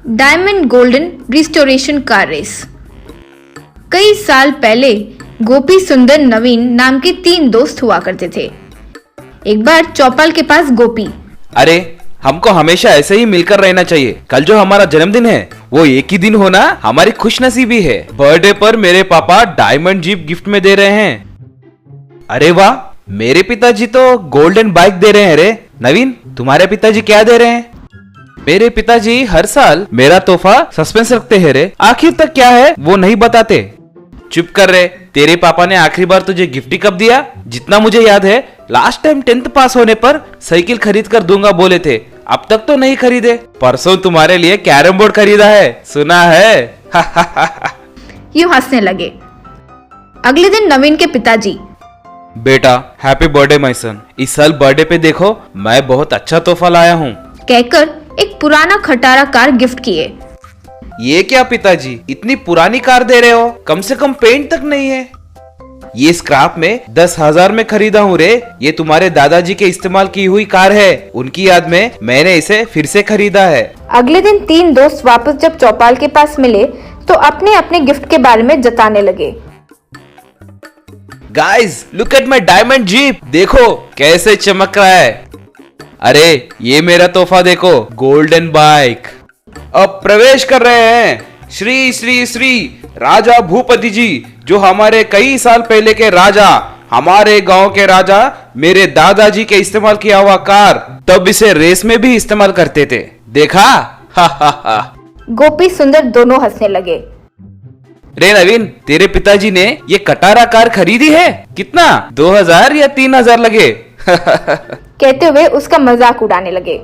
Diamond golden restoration car race. कई साल पहले गोपी, सुंदर, नवीन नाम के 3 दोस्त हुआ करते थे। एक बार चौपाल के पास गोपी, अरे हमको हमेशा ऐसे ही मिलकर रहना चाहिए। कल जो हमारा जन्मदिन है वो एक ही दिन होना हमारी खुशनसीबी है। बर्थडे पर मेरे पापा डायमंड जीप गिफ्ट में दे रहे हैं। अरे वाह, मेरे पिताजी तो गोल्डन बाइक दे रहे हैं। रे नवीन, तुम्हारे पिताजी क्या दे रहे हैं? मेरे पिताजी हर साल मेरा तोहफा सस्पेंस रखते हैं रे। आखिर तक क्या है वो नहीं बताते। चुप कर रे, तेरे पापा ने आखिरी बार तुझे गिफ्ट कब दिया? जितना मुझे याद है लास्ट टाइम 10th पास होने पर साइकिल खरीद कर दूंगा बोले थे। अब तक तो नहीं खरीदे। परसों तुम्हारे लिए कैरम बोर्ड खरीदा है, सुना है? यूं हंसने लगे। अगले दिन नवीन के पिताजी, बेटा हैप्पी बर्थडे माय सन। इस साल बर्थडे पे देखो मैं बहुत अच्छा तोहफा लाया हूँ, कहकर एक पुराना खटारा कार गिफ्ट किए। ये क्या पिताजी, इतनी पुरानी कार दे रहे हो? कम से कम पेंट तक नहीं है। ये स्क्रैप में 10,000 में खरीदा हूँ रे। ये तुम्हारे दादाजी के इस्तेमाल की हुई कार है। उनकी याद में मैंने इसे फिर से खरीदा है। अगले दिन 3 दोस्त वापस जब चौपाल के पास मिले तो अपने अपने गिफ्ट के बारे में जताने लगे। Guys look at my diamond jeep, देखो कैसे चमक रहा है। अरे ये मेरा तोहफा देखो, गोल्डन बाइक। अब प्रवेश कर रहे हैं श्री श्री श्री राजा भूपति जी, जो हमारे कई साल पहले के राजा, हमारे गांव के राजा, मेरे दादाजी के इस्तेमाल किया हुआ कार। तब इसे रेस में भी इस्तेमाल करते थे, देखा? हा हा हा। गोपी, सुंदर दोनों हंसने लगे। रे नवीन, तेरे पिताजी ने ये कटारा कार खरीदी है। कितना, 2,000 या 3,000 लगे? कहते हुए उसका मजाक उड़ाने लगे।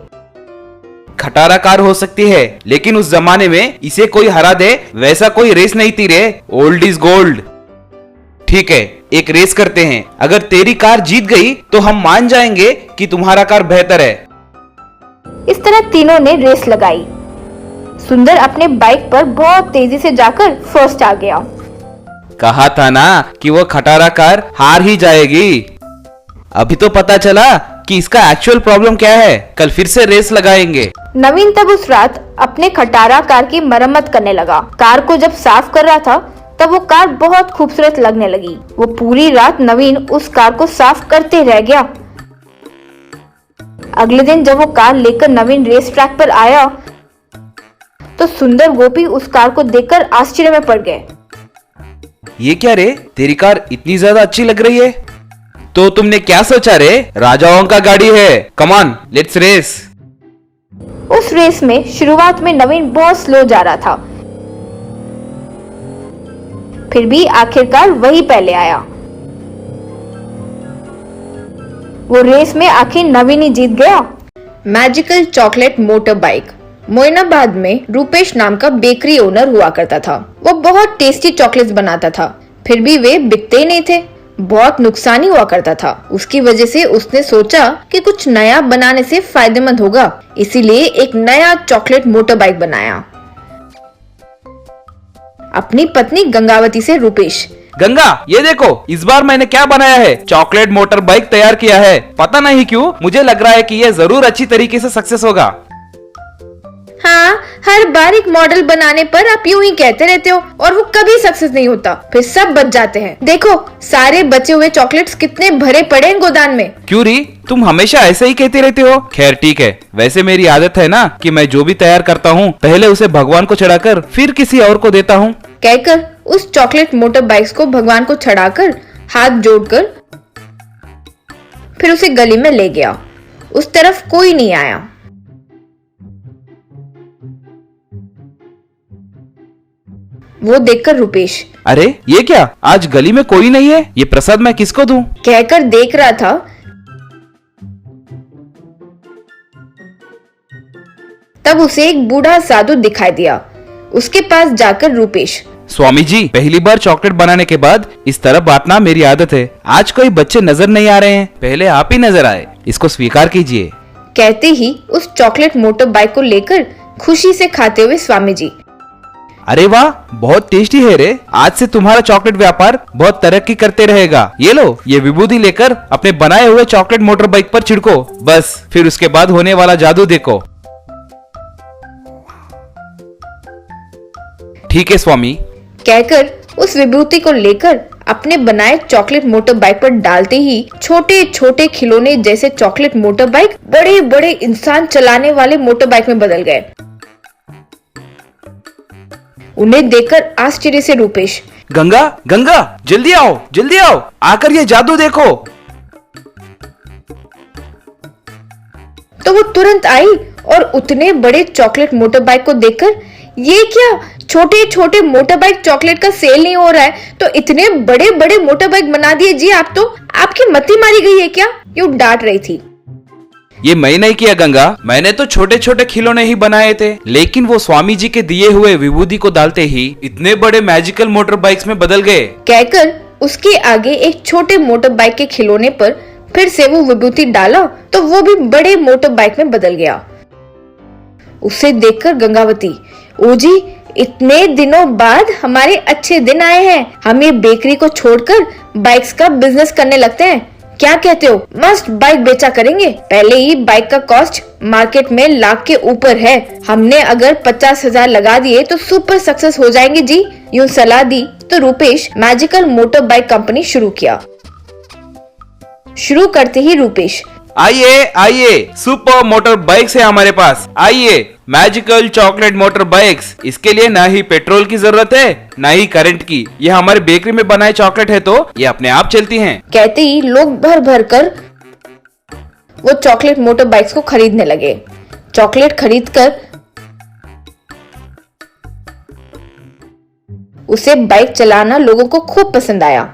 खटारा कार हो सकती है, लेकिन उस जमाने में इसे कोई हरा दे वैसा कोई रेस नहीं थी रे। Old is gold. ठीक है, एक रेस करते हैं। अगर तेरी कार जीत गई तो हम मान जाएंगे कि तुम्हारा कार बेहतर है। इस तरह तीनों ने रेस लगाई। सुंदर अपने बाइक पर बहुत तेजी से जाकर फर्स्ट आ गया। कहा था ना कि वो खटारा कार हार ही जाएगी। अभी तो पता चला कि इसका एक्चुअल प्रॉब्लम क्या है। कल फिर से रेस लगाएंगे। नवीन तब उस रात अपने खटारा कार की मरम्मत करने लगा। कार को जब साफ कर रहा था तब वो कार बहुत खूबसूरत लगने लगी। वो पूरी रात नवीन उस कार को साफ करते रह गया। अगले दिन जब वो कार लेकर नवीन रेस ट्रैक पर आया तो सुंदर, गोपी उस कार को देखकर आश्चर्य में पड़ गए। ये क्या रे, तेरी कार इतनी ज्यादा अच्छी लग रही है। तो तुमने क्या सोचा रे? राजाओं का गाड़ी है। Come on, let's race. उस रेस में शुरुआत में नवीन बहुत स्लो जा रहा था, फिर भी आखिरकार वही पहले आया। वो रेस में आखिर नवीन ही जीत गया। Magical chocolate motor bike. Moinabad में रूपेश नाम का बेकरी ओनर हुआ करता था। वो बहुत टेस्टी चॉकलेट्स बनाता था, फिर भी वे बिकते ही नहीं थे। बहुत नुकसान ही हुआ करता था। उसकी वजह से उसने सोचा कि कुछ नया बनाने से फायदेमंद होगा, इसीलिए एक नया चॉकलेट मोटर बाइक बनाया। अपनी पत्नी गंगावती से रूपेश, गंगा ये देखो, इस बार मैंने क्या बनाया है। चॉकलेट मोटर बाइक तैयार किया है। पता नहीं क्यों मुझे लग रहा है कि ये जरूर अच्छी तरीके से सक्सेस होगा। हाँ, हर बार एक मॉडल बनाने पर आप यूं ही कहते रहते हो और वो कभी सक्सेस नहीं होता, फिर सब बच जाते हैं। देखो सारे बचे हुए चॉकलेट्स कितने भरे पड़े हैं गोदाम में। क्यों री, तुम हमेशा ऐसे ही कहते रहते हो। खैर ठीक है, वैसे मेरी आदत है ना कि मैं जो भी तैयार करता हूँ पहले उसे भगवान को चढ़ाकर फिर किसी और को देता हूँ। कहकर उस चॉकलेट मोटर बाइक्स को भगवान को चढ़ाकर हाथ जोड़कर फिर उसे गली में ले गया। उस तरफ कोई नहीं आया। वो देखकर रूपेश, अरे ये क्या, आज गली में कोई नहीं है। ये प्रसाद मैं किसको दूं? कहकर देख रहा था। तब उसे एक बूढ़ा साधु दिखाई दिया। उसके पास जाकर रूपेश, स्वामी जी, पहली बार चॉकलेट बनाने के बाद इस तरह बांटना मेरी आदत है। आज कोई बच्चे नजर नहीं आ रहे हैं, पहले आप ही नजर आए, इसको स्वीकार कीजिए। कहते ही उस चॉकलेट मोटर बाइक को लेकर खुशी से खाते हुए स्वामी जी, अरे वाह, बहुत टेस्टी है रे। आज से तुम्हारा चॉकलेट व्यापार बहुत तरक्की करते रहेगा। ये लो, ये विभूति लेकर अपने बनाए हुए चॉकलेट मोटर बाइक पर छिड़को, बस फिर उसके बाद होने वाला जादू देखो। ठीक है स्वामी। कहकर उस विभूति को लेकर अपने बनाए चॉकलेट मोटर बाइक पर डालते ही छोटे छोटे खिलौने जैसे चॉकलेट मोटर बाइक बड़े बड़े इंसान चलाने वाले मोटर बाइक में बदल गए। उन्हें देखकर आश्चर्य से रूपेश, गंगा गंगा जल्दी आओ जल्दी आओ, आकर ये जादू देखो। तो वो तुरंत आई और उतने बड़े चॉकलेट मोटर बाइक को देखकर, ये क्या, छोटे छोटे मोटर बाइक चॉकलेट का सेल नहीं हो रहा है तो इतने बड़े बड़े मोटर बाइक बना दिए जी आप, तो आपकी मती मारी गई है क्या? यूं डांट रही थी। ये मैं नहीं किया गंगा, मैंने तो छोटे छोटे खिलौने ही बनाए थे, लेकिन वो स्वामी जी के दिए हुए विभूति को डालते ही इतने बड़े मैजिकल मोटर बाइक्स में बदल गए। कहकर उसके आगे एक छोटे मोटर बाइक के खिलौने पर फिर से वो विभूति डाला तो वो भी बड़े मोटर बाइक में बदल गया। उसे देखकर गंगावती, ओ जी, इतने दिनों बाद हमारे अच्छे दिन आए हैं। हम ये बेकरी को छोड़कर बाइक्स का बिजनेस करने लगते हैं। क्या कहते हो? मस्त बाइक बेचा करेंगे। पहले ही बाइक का कॉस्ट मार्केट में लाख के ऊपर है। हमने अगर 50,000 लगा दिए तो सुपर सक्सेस हो जाएंगे जी। यूं सलाह दी तो Rupesh magical motor bike company शुरू किया। शुरू करते ही रूपेश, आइए आइए, सुपर मोटर बाइक्स है हमारे पास, आइए, मैजिकल चॉकलेट मोटर बाइक्स। इसके लिए ना ही पेट्रोल की जरूरत है ना ही करंट की, ये हमारे बेकरी में बनाए चॉकलेट है तो ये अपने आप चलती हैं। कहते ही लोग भर भर कर वो चॉकलेट मोटर बाइक्स को खरीदने लगे। चॉकलेट खरीदकर उसे बाइक चलाना लोगों को खूब पसंद आया।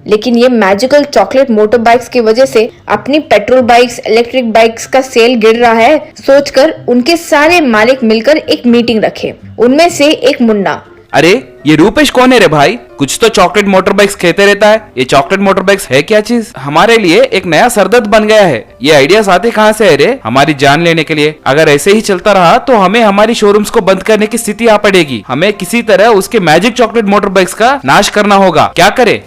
लेकिन ये मैजिकल चॉकलेट मोटर बाइक्स की वजह से अपनी पेट्रोल बाइक्स, इलेक्ट्रिक बाइक्स का सेल गिर रहा है सोचकर उनके सारे मालिक मिलकर एक मीटिंग रखे। उनमें से एक मुन्ना, अरे ये रूपेश कौन है रे भाई? कुछ तो चॉकलेट मोटर बाइक्स कहते रहता है। ये चॉकलेट मोटर बाइक्स है क्या चीज? हमारे लिए एक नया सरदर्द बन गया है। ये आइडियाज आते कहाँ से है रे? हमारी जान लेने के लिए। अगर ऐसे ही चलता रहा तो हमें हमारी शोरूम्स को बंद करने की स्थिति आ पड़ेगी। हमें किसी तरह उसके मैजिक चॉकलेट मोटर बाइक्स का नाश करना होगा। क्या करे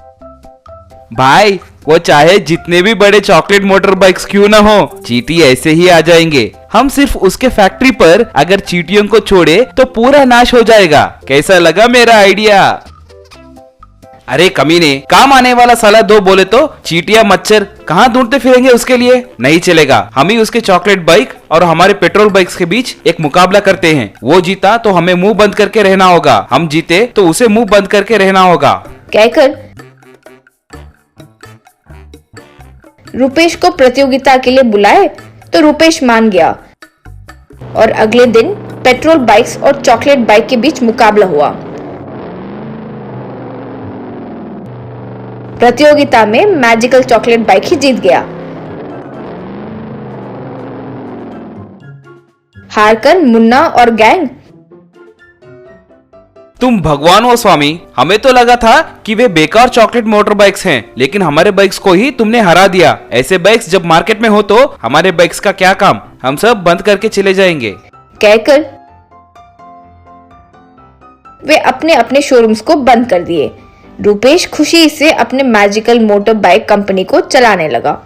भाई? वो चाहे जितने भी बड़े चॉकलेट मोटर बाइक्स क्यों ना हो, चींटी ऐसे ही आ जाएंगे। हम सिर्फ उसके फैक्ट्री पर अगर चींटियों को छोड़े तो पूरा नाश हो जाएगा। कैसा लगा मेरा आइडिया? अरे कमीने, काम आने वाला साला दो बोले तो चींटियां मच्छर कहाँ ढूंढते फिरेंगे उसके लिए? नहीं चलेगा। हम ही उसके चॉकलेट बाइक और हमारे पेट्रोल बाइक्स के बीच एक मुकाबला करते हैं। वो जीता तो हमें मुंह बंद करके रहना होगा, हम जीते तो उसे मुंह बंद करके रहना होगा। कहकर रूपेश को प्रतियोगिता के लिए बुलाए तो रूपेश मान गया और अगले दिन पेट्रोल बाइक्स और चॉकलेट बाइक के बीच मुकाबला हुआ। प्रतियोगिता में मैजिकल चॉकलेट बाइक ही जीत गया। हारकर मुन्ना और गैंग, तुम भगवान हो स्वामी, हमें तो लगा था कि वे बेकार चॉकलेट मोटर बाइक्स हैं, लेकिन हमारे बाइक्स को ही तुमने हरा दिया। ऐसे बाइक्स जब मार्केट में हो तो हमारे बाइक्स का क्या काम? हम सब बंद करके चले जाएंगे। कहकर वे अपने अपने शोरूम्स को बंद कर दिए। रूपेश खुशी से अपने मैजिकल मोटर बाइक कंपनी को चलाने लगा।